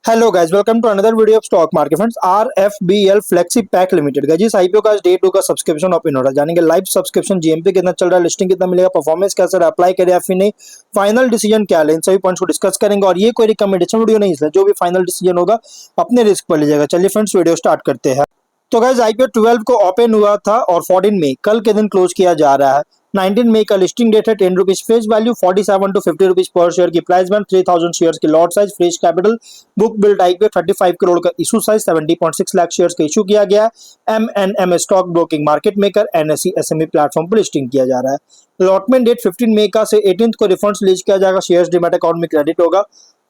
Hello guys, welcome to another video of stock market friends. RFBL flexi pack limited का जिस IPO का आज day 2 का subscription open हो रहा है, जानेंगे लाइव सब्सक्रिप्शन जीएमपी कितना चल रहा है, लिस्टिंग कितना मिलेगा, परफॉर्मेंस कैसा है, अप्लाई करें या फिर नहीं, फाइनल डिसीजन क्या है, इन सभी पॉइंट्स को डिस्कस करेंगे। और ये कोई रिकमेंडेशन वीडियो नहीं है, जो भी फाइनल डिसीजन होगा अपने रिस्क पर लीजिएगा। चलिए फ्रेंड्स, वीडियो स्टार्ट करते हैं। तो गाइस, आईपीओ 12 को ओपन हुआ था और 14 मई कल के दिन क्लोज किया जा रहा है। 19 मई का लिस्टिंग डेट है। 10 rupees face value, 47 to 50 rupees पर शेयर की प्राइस बैंड, 3000 शेयर की lot size, fresh capital, book build IPO 35 crore का इशू साइज, 70.6 लाख शेयर्स का इशू किया गया। MNM stock broking market maker NSE SME platform पर लिस्टिंग किया जा रहा है। अलॉटमेंट डेट 15 मई का से 18 को रिफंड्स रिलीज किया जाएगा। शेयर्स डीमैट अकाउंट में क्रेडिट होगा।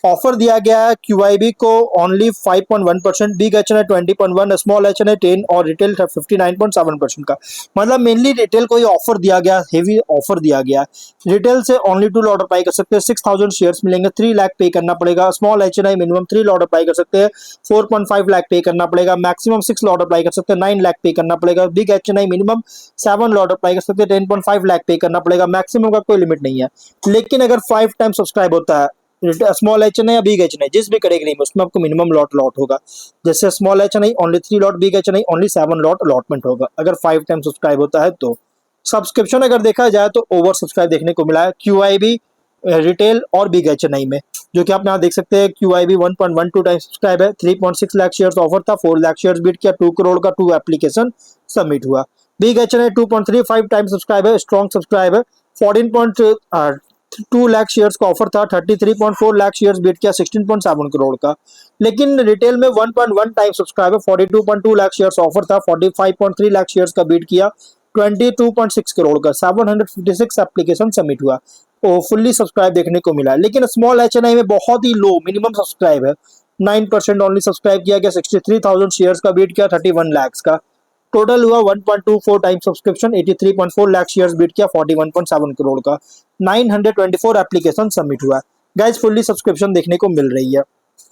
ऑफर दिया गया है क्यूआईबी को only 5.1%, big HNI 20.1, small HNI 10 और रिटेल 59.7% का। मतलब मेनली रिटेल को ये ऑफर दिया गया, हेवी ऑफर दिया गया है। रिटेल से ओनली 2 लॉट अप्लाई कर सकते हैं, 6000 शेयर्स मिलेंगे, 3 लाख पे करना पड़ेगा। Small HNI minimum 3 lot apply कर सकते हैं, 4.5 लाख पे करना पड़ेगा। मैक्सिमम 6 लॉट अप्लाई कर सकते हैं, 9 लाख पे करना पड़ेगा। Big HNI minimum 7 lot apply कर सकते हैं, 10.5 लाख पे करना पड़ेगा। मैक्सिमम का कोई लिमिट नहीं है, लेकिन अगर 5 टाइम सब्सक्राइब होता है स्मॉल एचएनआई या बिग एचएनआई, जिस भी करेगी नहीं उसमें आपको मिनिमम लॉट होगा। जैसे small HNI only 3 lot, big HNI only 7 lot allotment होगा अगर 5 टाइम सब्सक्राइब होता है। तो सब्सक्रिप्शन अगर देखा जाए तो ओवर सब्सक्राइब देखने को मिला है क्यूआईबी, रिटेल और बिग एचएनआई में, जो कि आप यहाँ देख सकते हैं। क्यूआईबी 1.12 टाइम सब्सक्राइब है, 3.6 लाख शेयर्स ऑफर था, 4 लाख शेयर्स बीट किया, 2 करोड़ का 2 एप्लीकेशन सबमिट हुआ। बिग एचएनआई 2.35 टाइम सब्सक्राइब है, स्ट्रॉन्ग सब्सक्राइब है, 14.2 लाख शेयर्स का ऑफर था, 33.4 लाख शेयर्स बीट किया, 16.7 करोड़ का। लेकिन रिटेल में 1.1 टाइम सब्सक्राइब है, 42.2 लाख शेयर्स ऑफर था, 45.3 लाख शेयर्स का बीट किया, 22.6 करोड़ का, 756 एप्लीकेशन सबमिट हुआ। तो फुल्ली सब्सक्राइब देखने को मिला है। लेकिन स्मॉल एचएनआई में बहुत ही लो मिनिमम सब्सक्राइब है, 9% ओनली सब्सक्राइब किया गया, 63,000 शेयर्स का बीट किया, 31 लाख का। टोटल हुआ 1.24 time subscription, 83.4 lakh shares beat किया, 41.7 करोड़ का, 924 एप्लीकेशन सबमिट हुआ। गाइस, फुल्ली सब्सक्रिप्शन देखने को मिल रही है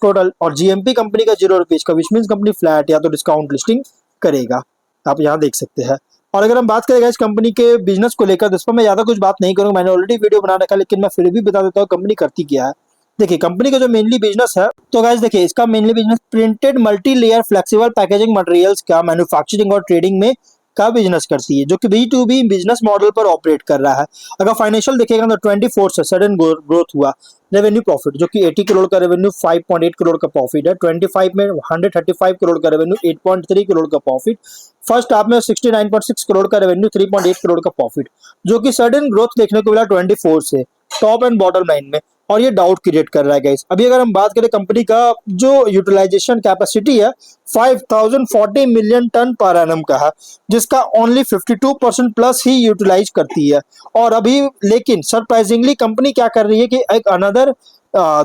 टोटल। और जीएमपी कंपनी का 0 रुपीज का, विच मींस कंपनी फ्लैट या तो डिस्काउंट लिस्टिंग करेगा, आप यहाँ देख सकते हैं। और अगर हम बात करें इस कंपनी के बिजनेस को लेकर, तो इस पर मैं ज्यादा कुछ बात नहीं करूंगा, मैंने ऑलरेडी वीडियो बना रखा है, लेकिन मैं फिर भी बता देता हूँ कंपनी करती क्या है। देखिए, कंपनी का जो मेनली बिजनेस है, तो गाइस देखिए, इसका mainly business printed multi layer flexible packaging materials का मैन्युफैक्चरिंग और ट्रेडिंग में का बिजनेस करती है, जो कि B2B बिजनेस मॉडल पर ऑपरेट कर रहा है। अगर फाइनेंशियल देखेगा तो 24 से सडन ग्रोथ हुआ। रेवेन्यू प्रॉफिट जो कि 80 करोड़ का रेवेन्यू, 5.8 करोड़ का प्रॉफिट है। 25 में 135 करोड़ का रेवेन्यू, 8.3 करोड़ का प्रॉफिट। फर्स्ट हाफ में 69.6 करोड़ का रेवेन्यू, 3.8 करोड़ का प्रॉफिट, जो कि सडन ग्रोथ देखने को मिला 24 से टॉप एंड बॉटम लाइन में। और ये डाउट क्रिएट कर रहा है गाइस। अभी अगर हम बात करें कंपनी का जो यूटिलाइजेशन कैपेसिटी है, 5040 मिलियन टन पर एनम का है, जिसका ओनली 52% प्लस ही यूटिलाइज करती है। और अभी लेकिन सरप्राइजिंगली कंपनी क्या कर रही है कि एक अनदर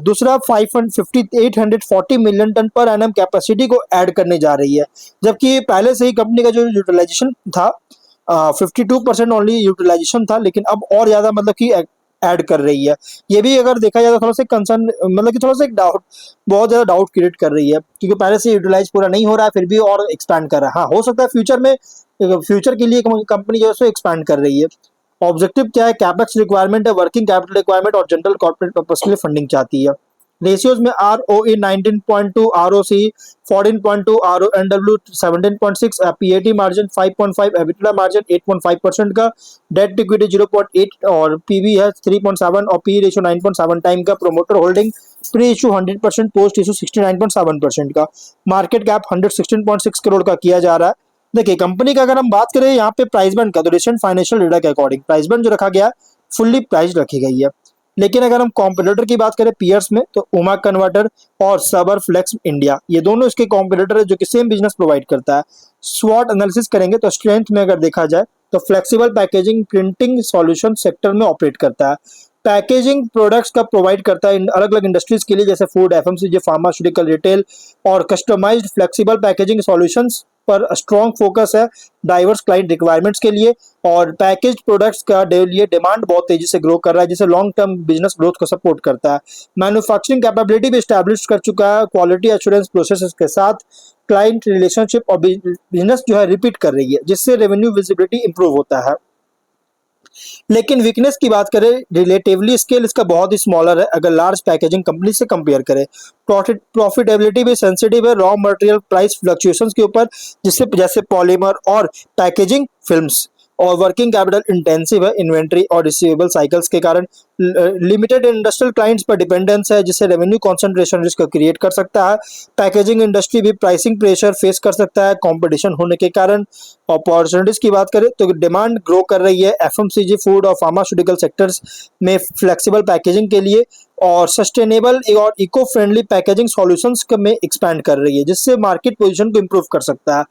दूसरा 840 million ton per annum capacity को ऐड करने जा रही है, जबकि पहले से ही कंपनी का जो यूटिलाइजेशन था 52% ओनली यूटिलाइजेशन था, लेकिन अब और ज्यादा मतलब कि ऐड कर रही है। ये भी अगर देखा जाए तो थोड़ा सा कंसर्न, मतलब कि थोड़ा सा एक डाउट, बहुत ज्यादा डाउट क्रिएट कर रही है, क्योंकि पहले से यूटिलाइज पूरा नहीं हो रहा है, फिर भी और एक्सपैंड कर रहा है। हाँ, हो सकता है फ्यूचर में, फ्यूचर के लिए कंपनी जो है एक्सपैंड कर रही है। ऑब्जेक्टिव क्या है? कैपेक्स रिक्वायरमेंट है, वर्किंग कैपिटल रिक्वायरमेंट और जनरल कॉर्पोरेट पर्पस के लिए फंडिंग चाहती है। रेशियोज में ROE 19.2, ROC 14.2, RONW 17.6, PAT margin 5.5, EBITDA margin 8.5% का, डेट इक्विटी 0.8 और PB है 3.7 और PE रेशियो 9.7 टाइम का। Promoter holding pre issue 100%, post issue 69.7% का। मार्केट कैप 116.6 करोड़ का किया जा रहा है। देखिए, कंपनी का अगर हम बात करें यहाँ पे प्राइस बैंड का, तो रिसेंट फाइनेंशियल डेटा के अकॉर्डिंग प्राइस बैंड जो रखा गया फुल्ली प्राइस रखी गई है। लेकिन अगर हम कॉम्पिटिटर की बात करें पीयर्स में, तो उमा कन्वर्टर और सबर फ्लेक्स इंडिया, ये दोनों इसके कॉम्पिटिटर है, जो कि सेम बिजनेस प्रोवाइड करता है। स्वॉट एनालिसिस करेंगे तो स्ट्रेंथ में अगर देखा जाए तो flexible packaging printing solution sector में ऑपरेट करता है। पैकेजिंग प्रोडक्ट्स का प्रोवाइड करता है अलग अलग इंडस्ट्रीज के लिए, जैसे फूड, एफएमसीजी, फार्मास्यूटिकल, रिटेल और कस्टमाइज्ड फ्लेक्सिबल पैकेजिंग सॉल्यूशंस पर स्ट्रॉन्ग फोकस है डाइवर्स क्लाइंट रिक्वायरमेंट्स के लिए। और पैकेज्ड प्रोडक्ट्स का लिए डिमांड बहुत तेजी से ग्रो कर रहा है, जिसे लॉन्ग टर्म बिजनेस ग्रोथ को सपोर्ट करता है। मैन्युफैक्चरिंग कैपेबिलिटी भी एस्टैब्लिश कर चुका है, क्वालिटी एश्योरेंस प्रोसेसेस के साथ क्लाइंट रिलेशनशिप और बिजनेस जो है रिपीट कर रही है, जिससे रेवेन्यू विजिबिलिटी इंप्रूव होता है। लेकिन वीकनेस की बात करें, रिलेटिवली स्केल इसका बहुत ही स्मॉलर है अगर लार्ज पैकेजिंग कंपनी से कंपेयर करें। प्रॉफिटेबिलिटी भी सेंसिटिव है रॉ मटेरियल प्राइस फ्लक्चुएशंस के ऊपर, जिससे जैसे पॉलीमर और पैकेजिंग फिल्म्स, और वर्किंग कैपिटल इंटेंसिव है इन्वेंट्री और रिसीवेबल साइकिल्स के कारण। लिमिटेड इंडस्ट्रियल क्लाइंट्स पर डिपेंडेंस है, जिससे रेवेन्यू कंसंट्रेशन रिस्क क्रिएट कर सकता है। पैकेजिंग इंडस्ट्री भी प्राइसिंग प्रेशर फेस कर सकता है कंपटीशन होने के कारण। अपॉर्चुनिटीज की बात करें तो डिमांड ग्रो कर रही है एफएमसीजी, फूड और फार्मास्यूटिकल सेक्टर्स में फ्लेक्सिबल पैकेजिंग के लिए, और सस्टेनेबल और इको फ्रेंडली पैकेजिंग सॉल्यूशंस में एक्सपैंड कर रही है, जिससे मार्केट पोजीशन को इंप्रूव कर सकता है।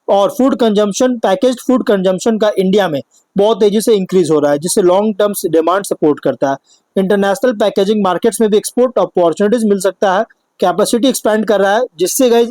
और food consumption, packaged food consumption का इंडिया में बहुत तेजी से इंक्रीज हो रहा है, जिससे लॉन्ग टर्म डिमांड सपोर्ट करता है। इंटरनेशनल पैकेजिंग मार्केट्स में भी एक्सपोर्ट अपॉर्चुनिटीज मिल सकता है। कैपेसिटी एक्सपैंड कर रहा है, जिससे गाइस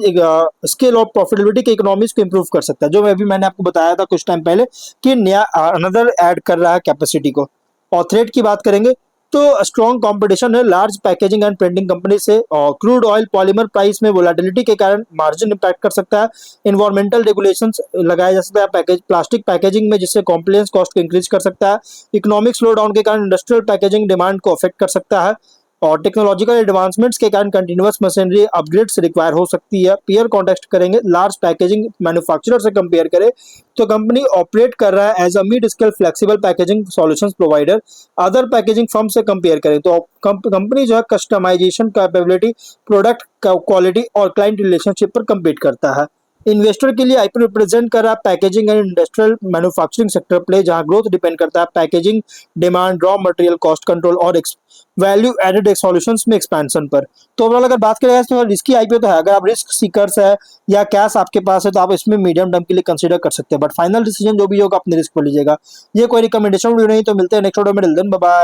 स्केल और प्रॉफिटेबिलिटी के इकोनॉमिक्स को इंप्रूव कर सकता है, जो मैंने आपको बताया था कुछ टाइम पहले कि नया अनदर ऐड कर रहा है कैपेसिटी को। और थ्रेट की बात करेंगे तो स्ट्रॉन्ग कंपटीशन है large packaging and printing company से, और क्रूड ऑयल पॉलीमर प्राइस में वोलेटिलिटी के कारण मार्जिन इंपैक्ट कर सकता है। इन्वायरमेंटल रेगुलेशंस लगाया जा सकता है प्लास्टिक पैकेजिंग में, जिससे कॉम्प्लायंस कॉस्ट को इंक्रीज कर सकता है। इकोनॉमिक स्लो डाउन के कारण इंडस्ट्रियल पैकेजिंग डिमांड को अफेक्ट कर सकता है, और टेक्नोलॉजिकल एडवांसमेंट्स के कारण कंटिन्यूअस मशीनरी अपग्रेड्स रिक्वायर हो सकती है। पीयर कॉन्टेक्स्ट करेंगे लार्ज पैकेजिंग मैन्युफैक्चरर से कंपेयर करें तो कंपनी ऑपरेट कर रहा है as a mid scale flexible packaging solutions provider. Other packaging firm से कंपेयर करें तो कंपनी जो है कस्टमाइजेशन कैपेबिलिटी, प्रोडक्ट क्वालिटी और क्लाइंट रिलेशनशिप पर कम्पीट करता है। इन्वेस्टर के लिए आईपीओ रिप्रेजेंट कर रहा है packaging and industrial manufacturing sector play, जहां ग्रोथ डिपेंड करता है packaging demand, raw material cost control और वैल्यू एडेड सॉल्यूशंस में एक्सपेंशन पर। तो ओवरऑल अगर बात करें तो रिस्की आईपीओ तो है, अगर आप रिस्क सीकर्स है या कैश आपके पास है तो आप इसमें मीडियम टर्म के लिए कंसीडर कर सकते हैं, बट फाइनल डिसीजन जो भी होगा अपने रिस्क पर लीजिएगा। ये कोई रिकमेंडेशन वीडियो नहीं, तो मिलते हैं नेक्स्ट वीडियो में। बाय।